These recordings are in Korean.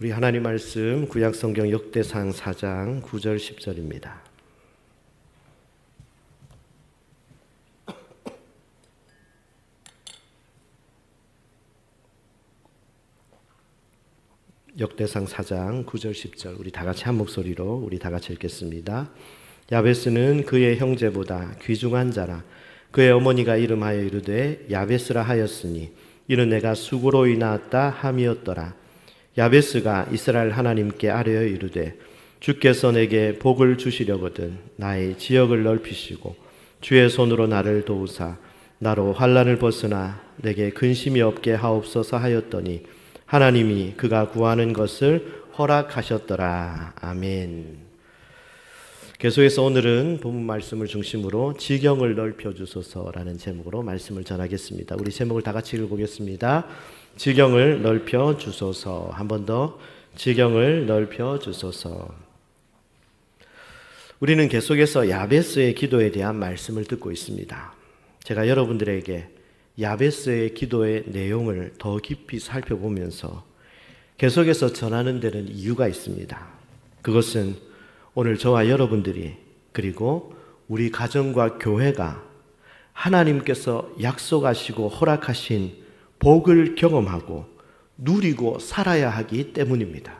우리 하나님 말씀 구약성경 역대상 4장 9절 10절입니다. 역대상 4장 9절 10절 우리 다 같이 한 목소리로 우리 다 같이 읽겠습니다. 야베스는 그의 형제보다 귀중한 자라. 그의 어머니가 이름하여 이르되 야베스라 하였으니 이는 내가 수고로 인하였다 함이었더라. 야베스가 이스라엘 하나님께 아뢰어 이르되 주께서 내게 복을 주시려거든 나의 지역을 넓히시고 주의 손으로 나를 도우사 나로 환난을 벗으나 내게 근심이 없게 하옵소서 하였더니 하나님이 그가 구하는 것을 허락하셨더라. 아멘. 계속해서 오늘은 본문 말씀을 중심으로 지경을 넓혀주소서라는 제목으로 말씀을 전하겠습니다. 우리 제목을 다 같이 읽어보겠습니다. 지경을 넓혀주소서. 한 번 더 지경을 넓혀주소서. 우리는 계속해서 야베스의 기도에 대한 말씀을 듣고 있습니다. 제가 여러분들에게 야베스의 기도의 내용을 더 깊이 살펴보면서 계속해서 전하는 데는 이유가 있습니다. 그것은 오늘 저와 여러분들이 그리고 우리 가정과 교회가 하나님께서 약속하시고 허락하신 복을 경험하고 누리고 살아야 하기 때문입니다.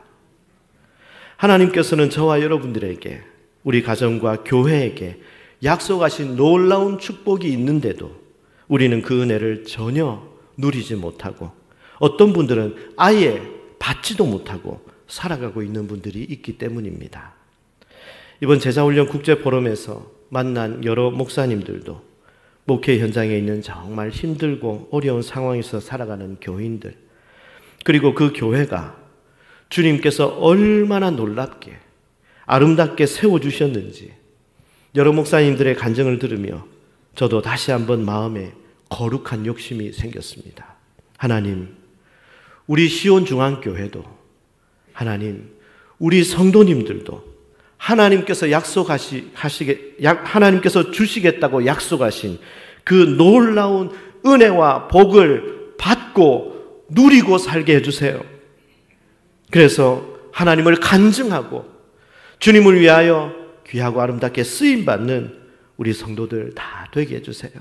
하나님께서는 저와 여러분들에게 우리 가정과 교회에게 약속하신 놀라운 축복이 있는데도 우리는 그 은혜를 전혀 누리지 못하고 어떤 분들은 아예 받지도 못하고 살아가고 있는 분들이 있기 때문입니다. 이번 제자훈련 국제포럼에서 만난 여러 목사님들도 목회 현장에 있는 정말 힘들고 어려운 상황에서 살아가는 교인들, 그리고 그 교회가 주님께서 얼마나 놀랍게 아름답게 세워주셨는지 여러 목사님들의 간증을 들으며 저도 다시 한번 마음에 거룩한 욕심이 생겼습니다. 하나님, 우리 시온중앙교회도, 하나님, 우리 성도님들도 하나님께서 하나님께서 주시겠다고 약속하신 그 놀라운 은혜와 복을 받고 누리고 살게 해주세요. 그래서 하나님을 간증하고 주님을 위하여 귀하고 아름답게 쓰임받는 우리 성도들 다 되게 해주세요.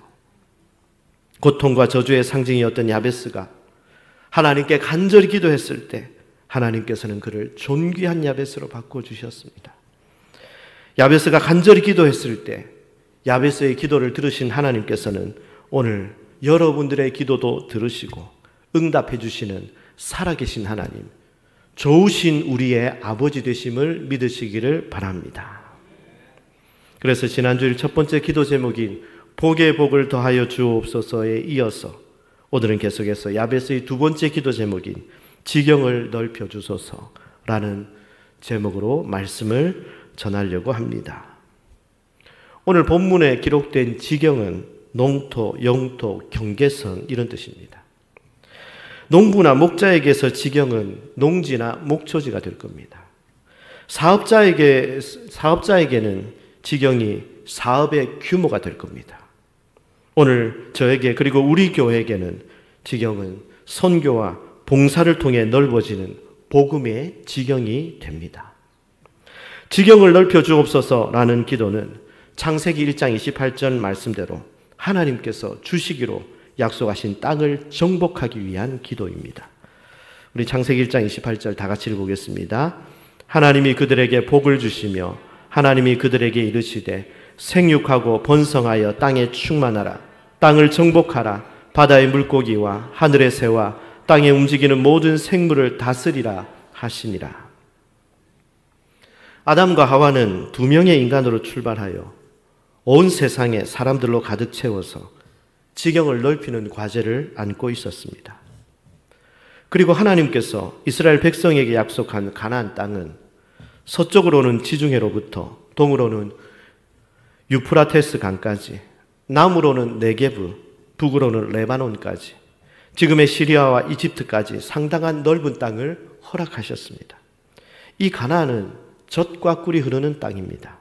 고통과 저주의 상징이었던 야베스가 하나님께 간절히 기도했을 때 하나님께서는 그를 존귀한 야베스로 바꿔주셨습니다. 야베스가 간절히 기도했을 때 야베스의 기도를 들으신 하나님께서는 오늘 여러분들의 기도도 들으시고 응답해 주시는 살아계신 하나님, 좋으신 우리의 아버지 되심을 믿으시기를 바랍니다. 그래서 지난주일 첫 번째 기도 제목인 복의 복을 더하여 주옵소서에 이어서 오늘은 계속해서 야베스의 두 번째 기도 제목인 지경을 넓혀 주소서라는 제목으로 말씀을 전하려고 합니다. 오늘 본문에 기록된 지경은 농토, 영토, 경계선 이런 뜻입니다. 농부나 목자에게서 지경은 농지나 목초지가 될 겁니다. 사업자에게는 지경이 사업의 규모가 될 겁니다. 오늘 저에게 그리고 우리 교회에게는 지경은 선교와 봉사를 통해 넓어지는 복음의 지경이 됩니다. 지경을 넓혀 주옵소서라는 기도는 창세기 1장 28절 말씀대로 하나님께서 주시기로 약속하신 땅을 정복하기 위한 기도입니다. 우리 창세기 1장 28절 다 같이 읽어보겠습니다. 하나님이 그들에게 복을 주시며 하나님이 그들에게 이르시되 생육하고 번성하여 땅에 충만하라. 땅을 정복하라. 바다의 물고기와 하늘의 새와 땅에 움직이는 모든 생물을 다스리라 하시니라. 아담과 하와는 두 명의 인간으로 출발하여 온 세상에 사람들로 가득 채워서 지경을 넓히는 과제를 안고 있었습니다. 그리고 하나님께서 이스라엘 백성에게 약속한 가나안 땅은 서쪽으로는 지중해로부터 동으로는 유프라테스 강까지, 남으로는 네게브, 북으로는 레바논까지, 지금의 시리아와 이집트까지 상당한 넓은 땅을 허락하셨습니다. 이 가나안은 젖과 꿀이 흐르는 땅입니다.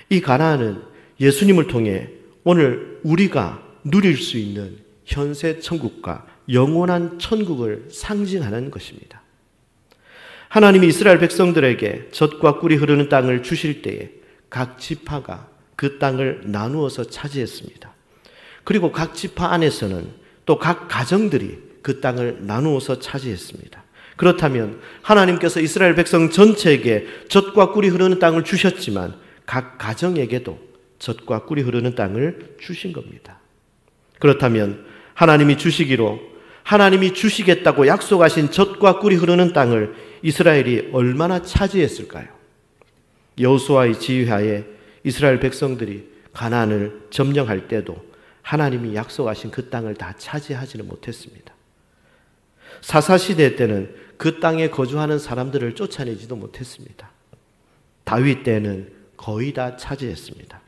이 가나안은 예수님을 통해 오늘 우리가 누릴 수 있는 현세 천국과 영원한 천국을 상징하는 것입니다. 하나님이 이스라엘 백성들에게 젖과 꿀이 흐르는 땅을 주실 때에 각 지파가 그 땅을 나누어서 차지했습니다. 그리고 각 지파 안에서는 또 각 가정들이 그 땅을 나누어서 차지했습니다. 그렇다면 하나님께서 이스라엘 백성 전체에게 젖과 꿀이 흐르는 땅을 주셨지만 각 가정에게도 젖과 꿀이 흐르는 땅을 주신 겁니다. 그렇다면 하나님이 주시겠다고 약속하신 젖과 꿀이 흐르는 땅을 이스라엘이 얼마나 차지했을까요? 여호수아의 지휘하에 이스라엘 백성들이 가나안을 점령할 때도 하나님이 약속하신 그 땅을 다 차지하지는 못했습니다. 사사시대 때는 그 땅에 거주하는 사람들을 쫓아내지도 못했습니다. 다윗 때는 거의 다 차지했습니다.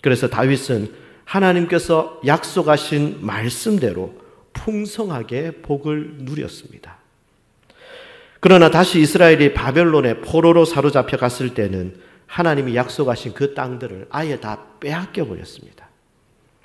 그래서 다윗은 하나님께서 약속하신 말씀대로 풍성하게 복을 누렸습니다. 그러나 다시 이스라엘이 바벨론의 포로로 사로잡혀 갔을 때는 하나님이 약속하신 그 땅들을 아예 다 빼앗겨 버렸습니다.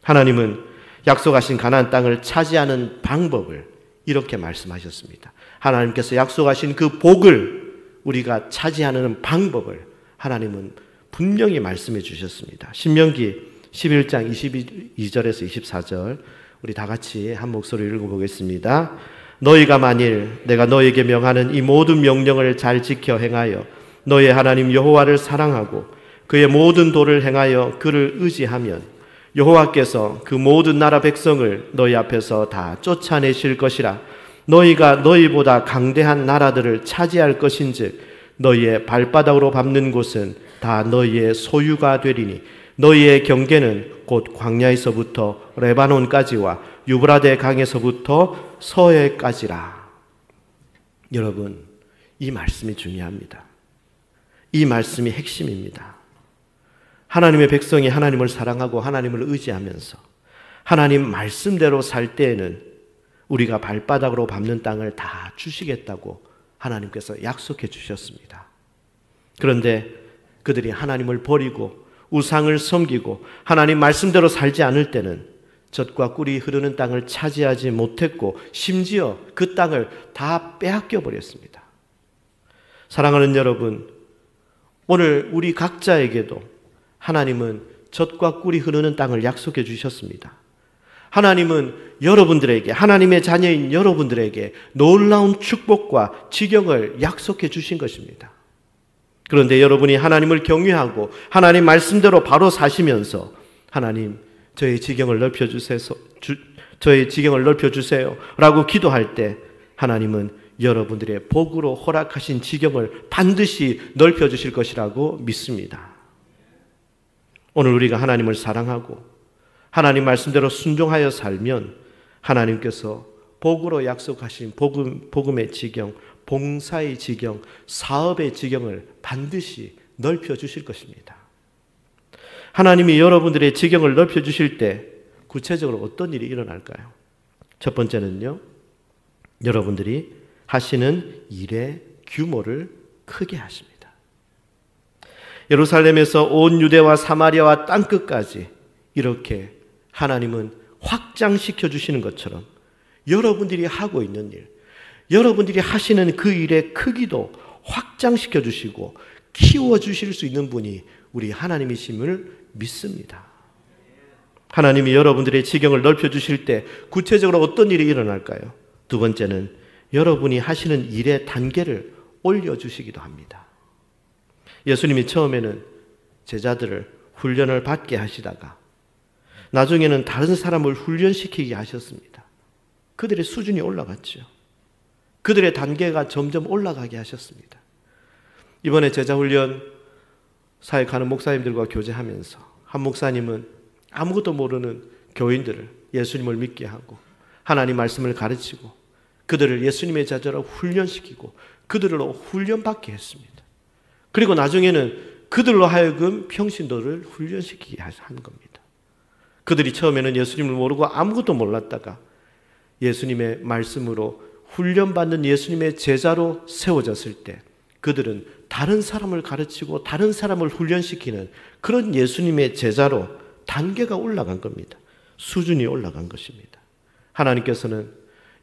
하나님은 약속하신 가나안 땅을 차지하는 방법을 이렇게 말씀하셨습니다. 하나님께서 약속하신 그 복을 우리가 차지하는 방법을 하나님은 분명히 말씀해 주셨습니다. 신명기 11장 22절에서 24절 우리 다 같이 한 목소리로 읽어보겠습니다. 너희가 만일 내가 너희에게 명하는 이 모든 명령을 잘 지켜 행하여 너희 하나님 여호와를 사랑하고 그의 모든 도를 행하여 그를 의지하면 여호와께서 그 모든 나라 백성을 너희 앞에서 다 쫓아내실 것이라. 너희가 너희보다 강대한 나라들을 차지할 것인즉 너희의 발바닥으로 밟는 곳은 다 너희의 소유가 되리니 너희의 경계는 곧 광야에서부터 레바논까지와 유브라데 강에서부터 서해까지라. 여러분, 이 말씀이 중요합니다. 이 말씀이 핵심입니다. 하나님의 백성이 하나님을 사랑하고 하나님을 의지하면서 하나님 말씀대로 살 때에는 우리가 발바닥으로 밟는 땅을 다 주시겠다고 하나님께서 약속해 주셨습니다. 그런데 그들이 하나님을 버리고 우상을 섬기고 하나님 말씀대로 살지 않을 때는 젖과 꿀이 흐르는 땅을 차지하지 못했고 심지어 그 땅을 다 빼앗겨 버렸습니다. 사랑하는 여러분, 오늘 우리 각자에게도 하나님은 젖과 꿀이 흐르는 땅을 약속해 주셨습니다. 하나님은 여러분들에게, 하나님의 자녀인 여러분들에게 놀라운 축복과 지경을 약속해 주신 것입니다. 그런데 여러분이 하나님을 경외하고 하나님 말씀대로 바로 사시면서 하나님, 저의 지경을 넓혀주세요 라고 기도할 때 하나님은 여러분들의 복으로 허락하신 지경을 반드시 넓혀주실 것이라고 믿습니다. 오늘 우리가 하나님을 사랑하고 하나님 말씀대로 순종하여 살면 하나님께서 복으로 약속하신 복음의 지경, 봉사의 지경, 사업의 지경을 반드시 넓혀주실 것입니다. 하나님이 여러분들의 지경을 넓혀주실 때 구체적으로 어떤 일이 일어날까요? 첫 번째는요, 여러분들이 하시는 일의 규모를 크게 하십니다. 예루살렘에서 온 유대와 사마리아와 땅끝까지 이렇게 하나님은 확장시켜 주시는 것처럼 여러분들이 하고 있는 일, 여러분들이 하시는 그 일의 크기도 확장시켜 주시고 키워 주실 수 있는 분이 우리 하나님이심을 믿습니다. 하나님이 여러분들의 지경을 넓혀 주실 때 구체적으로 어떤 일이 일어날까요? 두 번째는 여러분이 하시는 일의 단계를 올려주시기도 합니다. 예수님이 처음에는 제자들을 훈련을 받게 하시다가 나중에는 다른 사람을 훈련시키게 하셨습니다. 그들의 수준이 올라갔죠. 그들의 단계가 점점 올라가게 하셨습니다. 이번에 제자훈련 사역하는 목사님들과 교제하면서 한 목사님은 아무것도 모르는 교인들을 예수님을 믿게 하고 하나님 말씀을 가르치고 그들을 예수님의 제자로 훈련시키고 그들로 훈련받게 했습니다. 그리고 나중에는 그들로 하여금 평신도를 훈련시키게 한 겁니다. 그들이 처음에는 예수님을 모르고 아무것도 몰랐다가 예수님의 말씀으로 훈련받는 예수님의 제자로 세워졌을 때 그들은 다른 사람을 가르치고 다른 사람을 훈련시키는 그런 예수님의 제자로 단계가 올라간 겁니다. 수준이 올라간 것입니다. 하나님께서는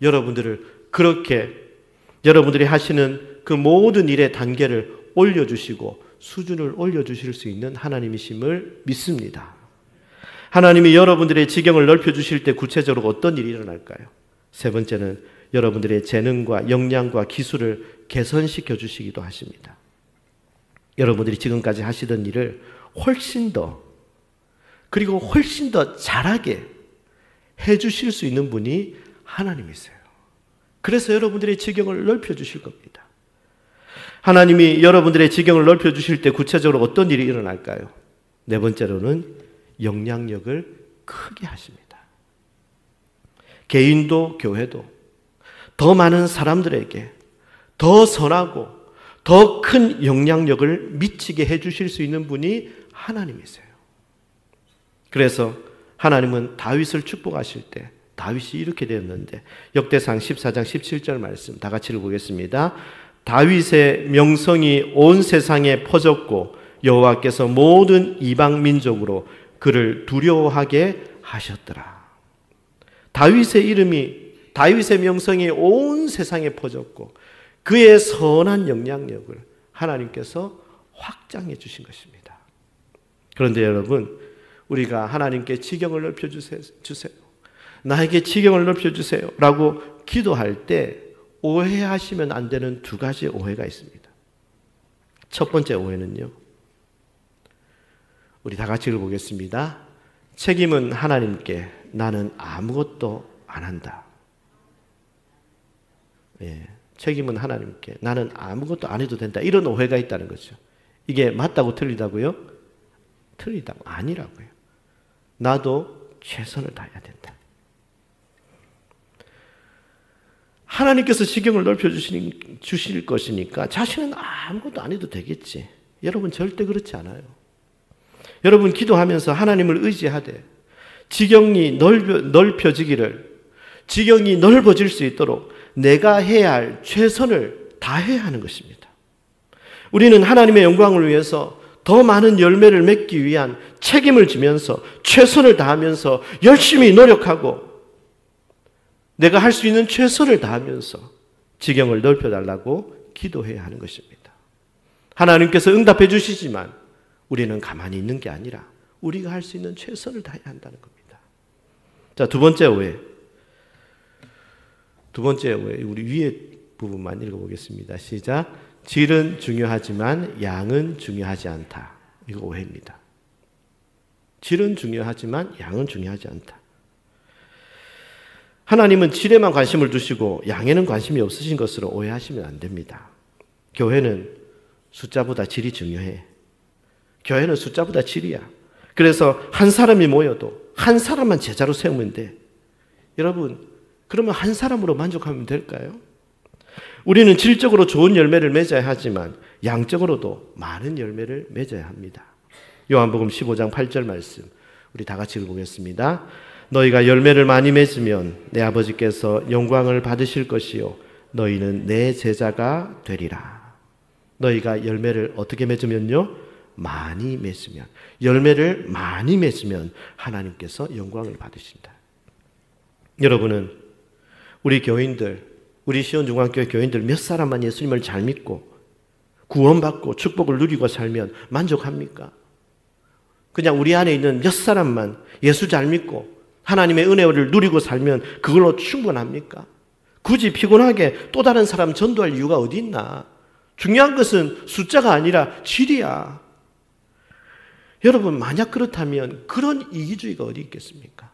여러분들을 그렇게 여러분들이 하시는 그 모든 일의 단계를 올려주시고 수준을 올려주실 수 있는 하나님이심을 믿습니다. 하나님이 여러분들의 지경을 넓혀주실 때 구체적으로 어떤 일이 일어날까요? 세 번째는 여러분들의 재능과 역량과 기술을 개선시켜 주시기도 하십니다. 여러분들이 지금까지 하시던 일을 훨씬 더 그리고 훨씬 더 잘하게 해주실 수 있는 분이 하나님이세요. 그래서 여러분들의 지경을 넓혀주실 겁니다. 하나님이 여러분들의 지경을 넓혀주실 때 구체적으로 어떤 일이 일어날까요? 네 번째로는 영향력을 크게 하십니다. 개인도 교회도 더 많은 사람들에게 더 선하고 더 큰 영향력을 미치게 해주실 수 있는 분이 하나님이세요. 그래서 하나님은 다윗을 축복하실 때 다윗이 이렇게 되었는데 역대상 14장 17절 말씀 다 같이 읽어보겠습니다. 다윗의 명성이 온 세상에 퍼졌고 여호와께서 모든 이방 민족으로 그를 두려워하게 하셨더라. 다윗의 명성이 온 세상에 퍼졌고 그의 선한 영향력을 하나님께서 확장해 주신 것입니다. 그런데 여러분, 우리가 하나님께 지경을 넓혀주세요. 나에게 지경을 넓혀주세요. 라고 기도할 때 오해하시면 안 되는 두 가지 오해가 있습니다. 첫 번째 오해는요. 우리 다 같이 읽어보겠습니다. 책임은 하나님께, 나는 아무것도 안 한다. 책임은 하나님께, 나는 아무것도 안 해도 된다. 이런 오해가 있다는 거죠. 이게 맞다고 틀리다고요? 틀리다고 아니라고요. 나도 최선을 다해야 된다. 하나님께서 지경을 넓혀주실 것이니까 자신은 아무것도 안 해도 되겠지. 여러분 절대 그렇지 않아요. 여러분 기도하면서 하나님을 의지하되 지경이 넓혀지기를, 지경이 넓어질 수 있도록 내가 해야 할 최선을 다해야 하는 것입니다. 우리는 하나님의 영광을 위해서 더 많은 열매를 맺기 위한 책임을 지면서 최선을 다하면서 열심히 노력하고 내가 할 수 있는 최선을 다하면서 지경을 넓혀달라고 기도해야 하는 것입니다. 하나님께서 응답해 주시지만 우리는 가만히 있는 게 아니라 우리가 할 수 있는 최선을 다해야 한다는 겁니다. 자, 두 번째 오해. 우리 위에 부분만 읽어보겠습니다. 시작. 질은 중요하지만 양은 중요하지 않다. 이거 오해입니다. 질은 중요하지만 양은 중요하지 않다. 하나님은 질에만 관심을 두시고 양에는 관심이 없으신 것으로 오해하시면 안 됩니다. 교회는 숫자보다 질이 중요해. 교회는 숫자보다 질이야. 그래서 한 사람이 모여도 한 사람만 제자로 세우면 돼. 여러분, 그러면 한 사람으로 만족하면 될까요? 우리는 질적으로 좋은 열매를 맺어야 하지만 양적으로도 많은 열매를 맺어야 합니다. 요한복음 15장 8절 말씀 우리 다 같이 읽어보겠습니다. 너희가 열매를 많이 맺으면 내 아버지께서 영광을 받으실 것이요 너희는 내 제자가 되리라. 너희가 열매를 어떻게 맺으면요? 많이 맺으면, 열매를 많이 맺으면 하나님께서 영광을 받으신다. 여러분은 우리 교인들, 우리 시온중앙교회 교인들 몇 사람만 예수님을 잘 믿고 구원받고 축복을 누리고 살면 만족합니까? 그냥 우리 안에 있는 몇 사람만 예수 잘 믿고 하나님의 은혜를 누리고 살면 그걸로 충분합니까? 굳이 피곤하게 또 다른 사람 전도할 이유가 어디 있나? 중요한 것은 숫자가 아니라 질이야. 여러분, 만약 그렇다면 그런 이기주의가 어디 있겠습니까?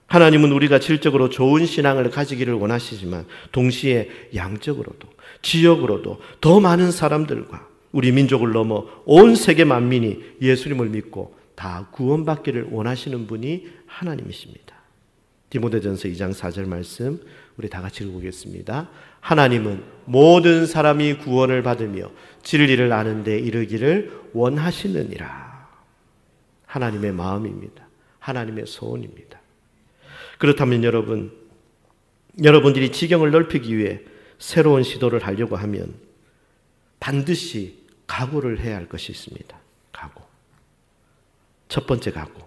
하나님은 우리가 질적으로 좋은 신앙을 가지기를 원하시지만 동시에 양적으로도 지역으로도 더 많은 사람들과 우리 민족을 넘어 온 세계 만민이 예수님을 믿고 다 구원받기를 원하시는 분이 하나님이십니다. 디모데전서 2장 4절 말씀 우리 다 같이 읽어보겠습니다. 하나님은 모든 사람이 구원을 받으며 진리를 아는 데 이르기를 원하시느니라. 하나님의 마음입니다. 하나님의 소원입니다. 그렇다면 여러분들이 지경을 넓히기 위해 새로운 시도를 하려고 하면 반드시 각오를 해야 할 것이 있습니다. 각오. 첫 번째 각오.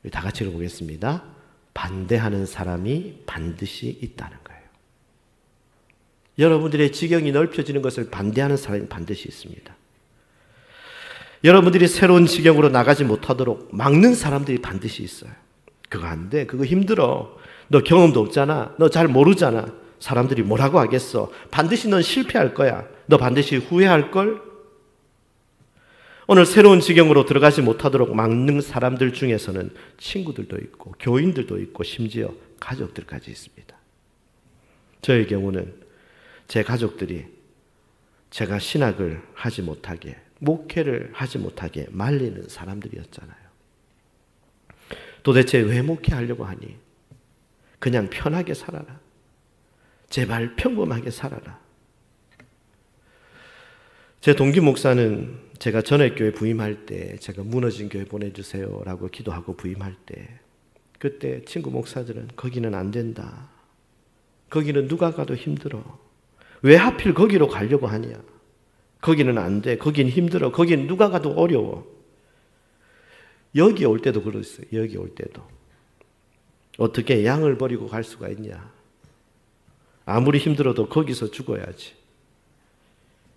우리 다 같이 읽어보겠습니다. 반대하는 사람이 반드시 있다는 거예요. 여러분들의 지경이 넓혀지는 것을 반대하는 사람이 반드시 있습니다. 여러분들이 새로운 지경으로 나가지 못하도록 막는 사람들이 반드시 있어요. 그거 안 돼. 그거 힘들어. 너 경험도 없잖아. 너 잘 모르잖아. 사람들이 뭐라고 하겠어. 반드시 넌 실패할 거야. 너 반드시 후회할걸? 오늘 새로운 지경으로 들어가지 못하도록 막는 사람들 중에서는 친구들도 있고 교인들도 있고 심지어 가족들까지 있습니다. 저의 경우는 제 가족들이 제가 신학을 하지 못하게, 목회를 하지 못하게 말리는 사람들이었잖아요. 도대체 왜 목회하려고 하니? 그냥 편하게 살아라. 제발 평범하게 살아라. 제 동기 목사는 제가 전회교회 부임할 때 제가 무너진 교회 보내주세요 라고 기도하고 부임할 때 그때 친구 목사들은 거기는 안 된다. 거기는 누가 가도 힘들어. 왜 하필 거기로 가려고 하냐. 거기는 안 돼. 거긴 힘들어. 거긴 누가 가도 어려워. 여기 올 때도 그랬어요. 여기 올 때도. 어떻게 양을 버리고 갈 수가 있냐. 아무리 힘들어도 거기서 죽어야지.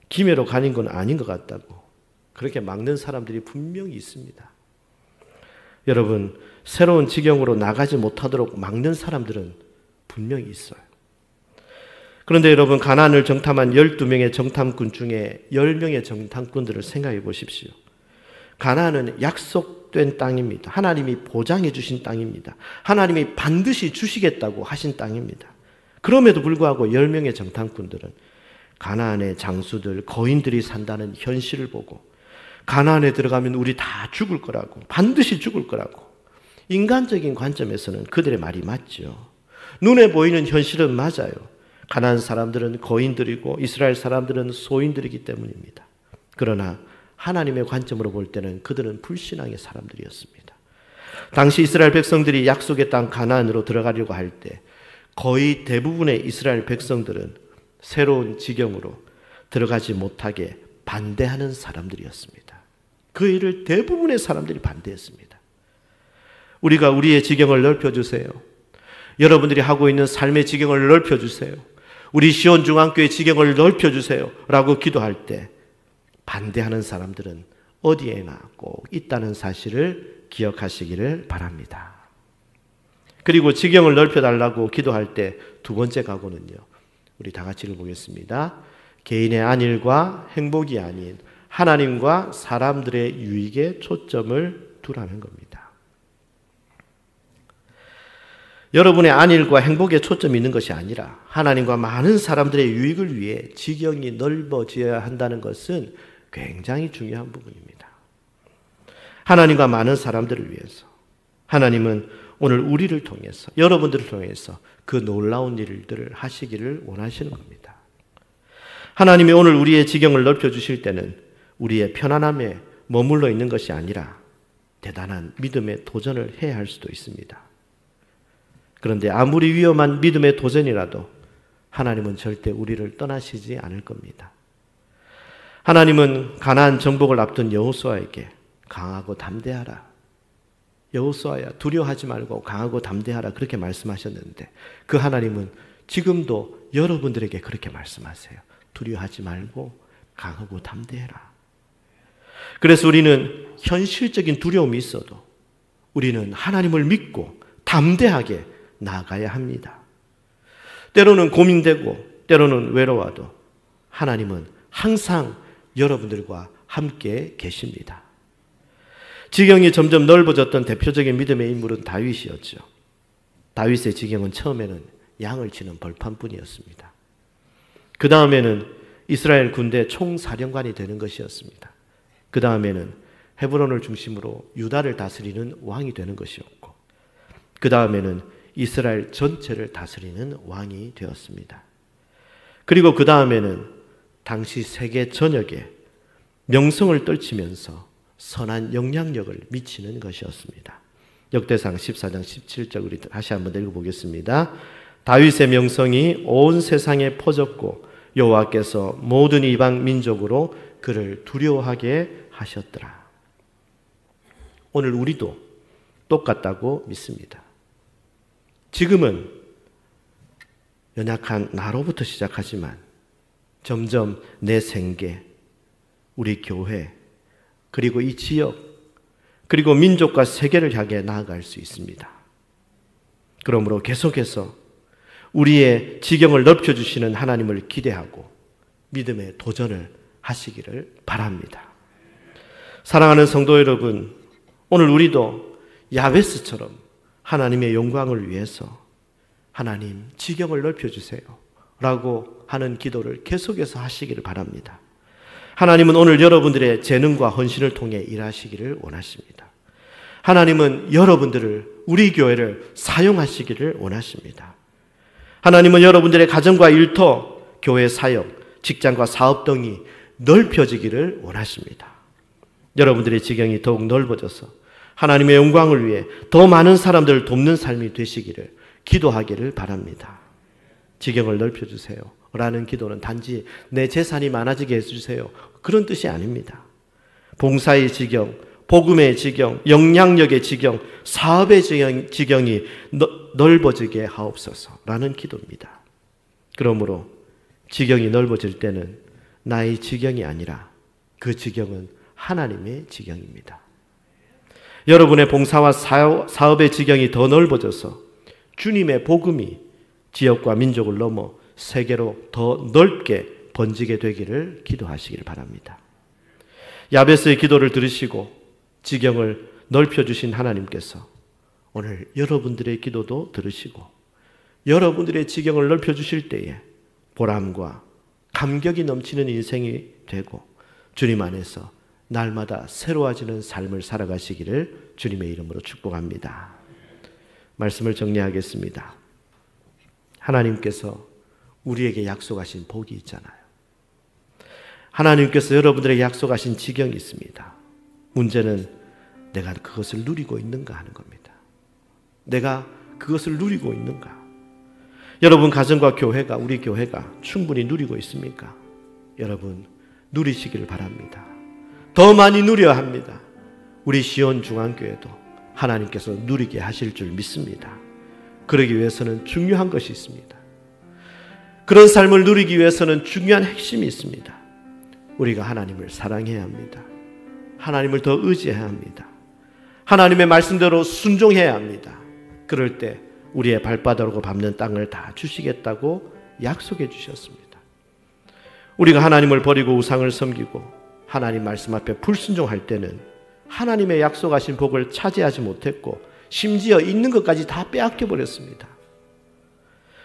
김해로 가는 건 아닌 것 같다고. 그렇게 막는 사람들이 분명히 있습니다. 여러분, 새로운 지경으로 나가지 못하도록 막는 사람들은 분명히 있어요. 그런데 여러분, 가나안을 정탐한 12명의 정탐꾼 중에 10명의 정탐꾼들을 생각해 보십시오. 가나안은 약속된 땅입니다. 하나님이 보장해 주신 땅입니다. 하나님이 반드시 주시겠다고 하신 땅입니다. 그럼에도 불구하고 10명의 정탐꾼들은 가나안의 장수들, 거인들이 산다는 현실을 보고 가나안에 들어가면 우리 다 죽을 거라고, 반드시 죽을 거라고. 인간적인 관점에서는 그들의 말이 맞죠. 눈에 보이는 현실은 맞아요. 가나안 사람들은 거인들이고 이스라엘 사람들은 소인들이기 때문입니다. 그러나 하나님의 관점으로 볼 때는 그들은 불신앙의 사람들이었습니다. 당시 이스라엘 백성들이 약속의 땅 가나안으로 들어가려고 할 때 거의 대부분의 이스라엘 백성들은 새로운 지경으로 들어가지 못하게 반대하는 사람들이었습니다. 그 일을 대부분의 사람들이 반대했습니다. 우리가 우리의 지경을 넓혀주세요. 여러분들이 하고 있는 삶의 지경을 넓혀주세요. 우리 시온중앙교회 지경을 넓혀주세요 라고 기도할 때 반대하는 사람들은 어디에나 꼭 있다는 사실을 기억하시기를 바랍니다. 그리고 지경을 넓혀달라고 기도할 때 두 번째 각오는요. 우리 다 같이 읽어보겠습니다. 개인의 안일과 행복이 아닌 하나님과 사람들의 유익에 초점을 두라는 겁니다. 여러분의 안일과 행복에 초점이 있는 것이 아니라 하나님과 많은 사람들의 유익을 위해 지경이 넓어져야 한다는 것은 굉장히 중요한 부분입니다. 하나님과 많은 사람들을 위해서 하나님은 오늘 우리를 통해서 여러분들을 통해서 그 놀라운 일들을 하시기를 원하시는 겁니다. 하나님이 오늘 우리의 지경을 넓혀주실 때는 우리의 편안함에 머물러 있는 것이 아니라 대단한 믿음의 도전을 해야 할 수도 있습니다. 그런데 아무리 위험한 믿음의 도전이라도 하나님은 절대 우리를 떠나시지 않을 겁니다. 하나님은 가나안 정복을 앞둔 여호수아에게 강하고 담대하라. 여호수아야 두려워하지 말고 강하고 담대하라 그렇게 말씀하셨는데 그 하나님은 지금도 여러분들에게 그렇게 말씀하세요. 두려워하지 말고 강하고 담대해라. 그래서 우리는 현실적인 두려움이 있어도 우리는 하나님을 믿고 담대하게 나아가야 합니다. 때로는 고민되고 때로는 외로워도 하나님은 항상 여러분들과 함께 계십니다. 지경이 점점 넓어졌던 대표적인 믿음의 인물은 다윗이었죠. 다윗의 지경은 처음에는 양을 치는 벌판뿐이었습니다. 그 다음에는 이스라엘 군대 총사령관이 되는 것이었습니다. 그 다음에는 헤브론을 중심으로 유다를 다스리는 왕이 되는 것이었고 그 다음에는 이스라엘 전체를 다스리는 왕이 되었습니다. 그리고 그 다음에는 당시 세계 전역에 명성을 떨치면서 선한 영향력을 미치는 것이었습니다. 역대상 14장 17절 우리 다시 한번 읽어보겠습니다. 다윗의 명성이 온 세상에 퍼졌고 여호와께서 모든 이방 민족으로 그를 두려워하게 하셨더라. 오늘 우리도 똑같다고 믿습니다. 지금은 연약한 나로부터 시작하지만 점점 내 생계, 우리 교회, 그리고 이 지역, 그리고 민족과 세계를 향해 나아갈 수 있습니다. 그러므로 계속해서 우리의 지경을 넓혀주시는 하나님을 기대하고 믿음의 도전을 하시기를 바랍니다. 사랑하는 성도 여러분, 오늘 우리도 야베스처럼 하나님의 영광을 위해서 하나님 지경을 넓혀주세요 라고 하는 기도를 계속해서 하시기를 바랍니다. 하나님은 오늘 여러분들의 재능과 헌신을 통해 일하시기를 원하십니다. 하나님은 여러분들을, 우리 교회를 사용하시기를 원하십니다. 하나님은 여러분들의 가정과 일터, 교회 사역, 직장과 사업 등이 넓혀지기를 원하십니다. 여러분들의 지경이 더욱 넓어져서 하나님의 영광을 위해 더 많은 사람들을 돕는 삶이 되시기를 기도하기를 바랍니다. 지경을 넓혀주세요 라는 기도는 단지 내 재산이 많아지게 해주세요 그런 뜻이 아닙니다. 봉사의 지경, 복음의 지경, 영향력의 지경, 사업의 지경이 넓어지게 하옵소서라는 기도입니다. 그러므로 지경이 넓어질 때는 나의 지경이 아니라 그 지경은 하나님의 지경입니다. 여러분의 봉사와 사업의 지경이 더 넓어져서 주님의 복음이 지역과 민족을 넘어 세계로 더 넓게 번지게 되기를 기도하시길 바랍니다. 야베스의 기도를 들으시고 지경을 넓혀주신 하나님께서 오늘 여러분들의 기도도 들으시고 여러분들의 지경을 넓혀주실 때에 보람과 감격이 넘치는 인생이 되고 주님 안에서 날마다 새로워지는 삶을 살아가시기를 주님의 이름으로 축복합니다. 말씀을 정리하겠습니다. 하나님께서 우리에게 약속하신 복이 있잖아요. 하나님께서 여러분들에게 약속하신 지경이 있습니다. 문제는 내가 그것을 누리고 있는가 하는 겁니다. 내가 그것을 누리고 있는가? 여러분 가정과 교회가, 우리 교회가 충분히 누리고 있습니까? 여러분 누리시기를 바랍니다. 더 많이 누려야 합니다. 우리 시온 중앙교회도 하나님께서 누리게 하실 줄 믿습니다. 그러기 위해서는 중요한 것이 있습니다. 그런 삶을 누리기 위해서는 중요한 핵심이 있습니다. 우리가 하나님을 사랑해야 합니다. 하나님을 더 의지해야 합니다. 하나님의 말씀대로 순종해야 합니다. 그럴 때 우리의 발바닥으로 밟는 땅을 다 주시겠다고 약속해 주셨습니다. 우리가 하나님을 버리고 우상을 섬기고 하나님 말씀 앞에 불순종할 때는 하나님의 약속하신 복을 차지하지 못했고 심지어 있는 것까지 다 빼앗겨 버렸습니다.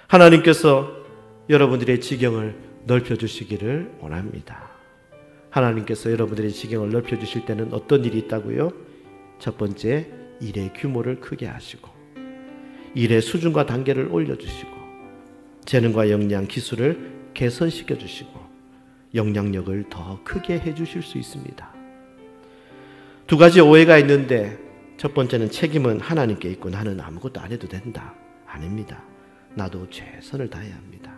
하나님께서 여러분들의 지경을 넓혀주시기를 원합니다. 하나님께서 여러분들의 지경을 넓혀주실 때는 어떤 일이 있다고요? 첫 번째, 일의 규모를 크게 하시고 일의 수준과 단계를 올려주시고 재능과 역량, 기술을 개선시켜 주시고 영향력을 더 크게 해주실 수 있습니다. 두 가지 오해가 있는데 첫 번째는 책임은 하나님께 있고 나는 아무것도 안 해도 된다. 아닙니다. 나도 최선을 다해야 합니다.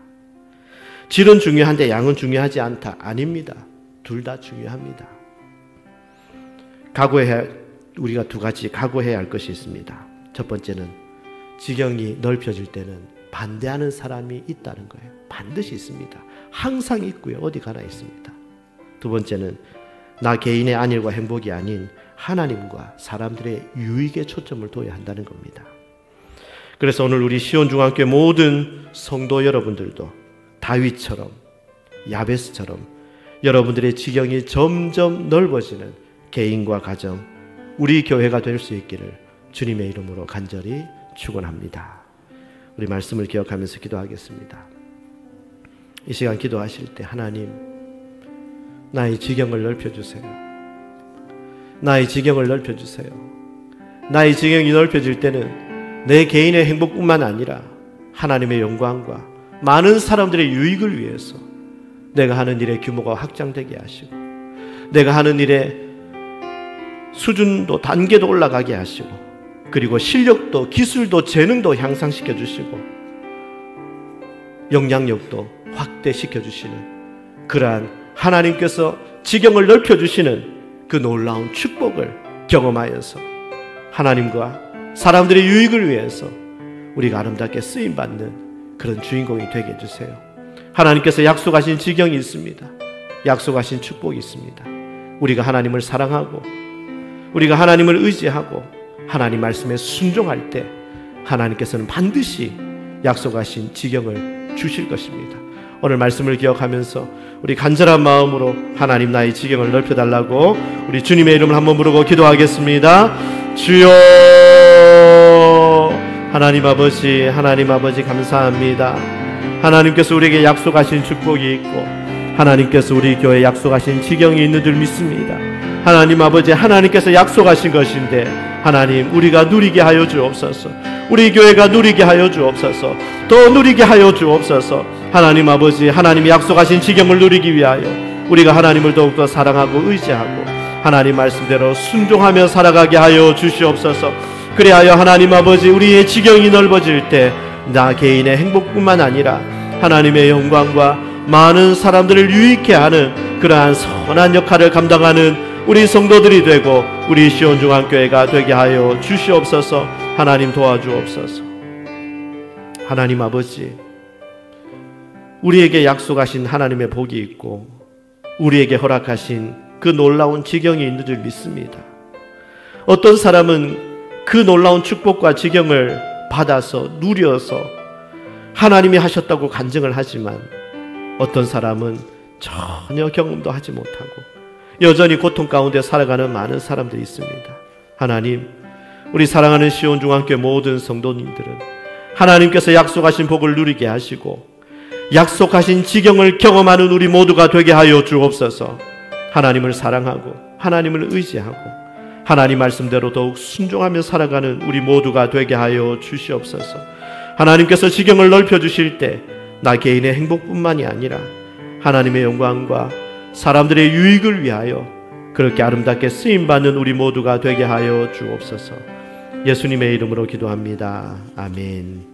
질은 중요한데 양은 중요하지 않다. 아닙니다. 둘 다 중요합니다. 우리가 두 가지 각오해야 할 것이 있습니다. 첫 번째는 지경이 넓혀질 때는 반대하는 사람이 있다는 거예요. 반드시 있습니다. 항상 있고요. 어디 가나 있습니다. 두 번째는 나 개인의 안일과 행복이 아닌 하나님과 사람들의 유익에 초점을 둬야 한다는 겁니다. 그래서 오늘 우리 시온중앙교회 모든 성도 여러분들도 다윗처럼 야베스처럼 여러분들의 지경이 점점 넓어지는 개인과 가정, 우리 교회가 될 수 있기를 주님의 이름으로 간절히 축원합니다. 우리 말씀을 기억하면서 기도하겠습니다. 이 시간 기도하실 때 하나님, 나의 지경을 넓혀주세요. 나의 지경을 넓혀주세요. 나의 지경이 넓혀질 때는 내 개인의 행복뿐만 아니라 하나님의 영광과 많은 사람들의 유익을 위해서 내가 하는 일의 규모가 확장되게 하시고 내가 하는 일의 수준도 단계도 올라가게 하시고 그리고 실력도 기술도 재능도 향상시켜 주시고 영향력도 확대시켜 주시는 그러한 하나님께서 지경을 넓혀 주시는 그 놀라운 축복을 경험하여서 하나님과 사람들의 유익을 위해서 우리가 아름답게 쓰임받는 그런 주인공이 되게 해주세요. 하나님께서 약속하신 지경이 있습니다. 약속하신 축복이 있습니다. 우리가 하나님을 사랑하고 우리가 하나님을 의지하고 하나님 말씀에 순종할 때 하나님께서는 반드시 약속하신 지경을 주실 것입니다. 오늘 말씀을 기억하면서 우리 간절한 마음으로 하나님 나의 지경을 넓혀달라고 우리 주님의 이름을 한번 부르고 기도하겠습니다. 주여, 하나님 아버지 감사합니다. 하나님께서 우리에게 약속하신 축복이 있고 하나님께서 우리 교회에 약속하신 지경이 있는 줄 믿습니다. 하나님 아버지, 하나님께서 약속하신 것인데 하나님 우리가 누리게 하여 주옵소서. 우리 교회가 누리게 하여 주옵소서. 더 누리게 하여 주옵소서. 하나님 아버지, 하나님이 약속하신 지경을 누리기 위하여 우리가 하나님을 더욱더 사랑하고 의지하고 하나님 말씀대로 순종하며 살아가게 하여 주시옵소서. 그리하여 하나님 아버지, 우리의 지경이 넓어질 때 나 개인의 행복뿐만 아니라 하나님의 영광과 많은 사람들을 유익해 하는 그러한 선한 역할을 감당하는 우리 성도들이 되고 우리 시온중앙교회가 되게 하여 주시옵소서. 하나님 도와주옵소서. 하나님 아버지, 우리에게 약속하신 하나님의 복이 있고 우리에게 허락하신 그 놀라운 지경이 있는 줄 믿습니다. 어떤 사람은 그 놀라운 축복과 지경을 받아서 누려서 하나님이 하셨다고 간증을 하지만 어떤 사람은 전혀 경험도 하지 못하고 여전히 고통 가운데 살아가는 많은 사람들이 있습니다. 하나님, 우리 사랑하는 시온중앙교회 모든 성도님들은 하나님께서 약속하신 복을 누리게 하시고 약속하신 지경을 경험하는 우리 모두가 되게 하여 주옵소서. 하나님을 사랑하고 하나님을 의지하고 하나님 말씀대로 더욱 순종하며 살아가는 우리 모두가 되게 하여 주시옵소서. 하나님께서 지경을 넓혀주실 때 나 개인의 행복뿐만이 아니라 하나님의 영광과 사람들의 유익을 위하여 그렇게 아름답게 쓰임받는 우리 모두가 되게 하여 주옵소서. 예수님의 이름으로 기도합니다. 아멘.